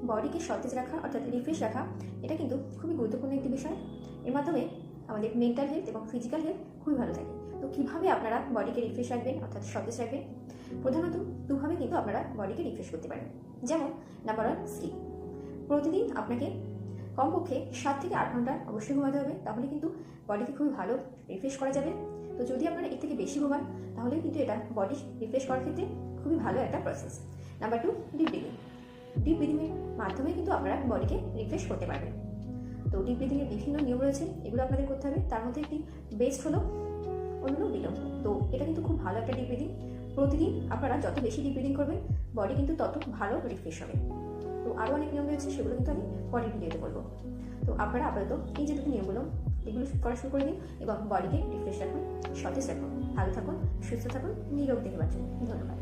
বডিকে সতেজ রাখা অর্থাৎ রিফ্রেশ রাখা এটা কিন্তু খুবই গুরুত্বপূর্ণ একটি বিষয়। এর মাধ্যমে আমাদের মেন্টাল হেলথ এবং ফিজিক্যাল হেলথ খুবই ভালো থাকে। তো কীভাবে আপনারা বডিকে রিফ্রেশ রাখবেন অর্থাৎ সতেজ রাখবেন? প্রধানত দুভাবে কিন্তু আপনারা বডিকে রিফ্রেশ করতে পারেন। যেমন নাম্বার 1, স্লিপ। প্রতিদিন আপনাকে কমপক্ষে 7 থেকে 8 ঘন্টা অবশ্যই ঘুমাতে হবে, তাহলে কিন্তু বডিকে খুবই ভালো রিফ্রেশ করা যাবে। তো যদি আপনারা এর থেকে বেশি ঘুমান তাহলে কিন্তু এটা বডি রিফ্রেশ করার ক্ষেত্রে খুবই ভালো একটা process. Number 2, deep breathing. Deep ব্রিদিংয়ের মাধ্যমে কিন্তু আপনারা বডিকে রিফ্রেশ করতে পারবেন। তো ডিপ ব্রিদিংয়ের বিভিন্ন নিয়ম রয়েছে, এগুলো আপনাদের করতে হবে। তার মধ্যে একটি বেস্ট হলো অনুলোম বিলোম। তো এটা কিন্তু খুব ভালো একটা ডিপ ব্রিদিং। প্রতিদিন আপনারা যত বেশি ডিপ ব্রিদিং করবেন বডি কিন্তু তত ভালো রিফ্রেশ হবে। তো আরও অনেক নিয়ম রয়েছে, সেগুলো কিন্তু আমি পরের ভিডিওতে বলবো। তো আপনারা আপাতত এই যে দুটো নিয়মগুলো এগুলো করা শুরু করে দিন এবং বডিকে রিফ্রেশ রাখুন, সতেজ রাখুন, ভালো থাকুন, সুস্থ থাকুন, নিরোগ দেখে বাঁচুন। ধন্যবাদ।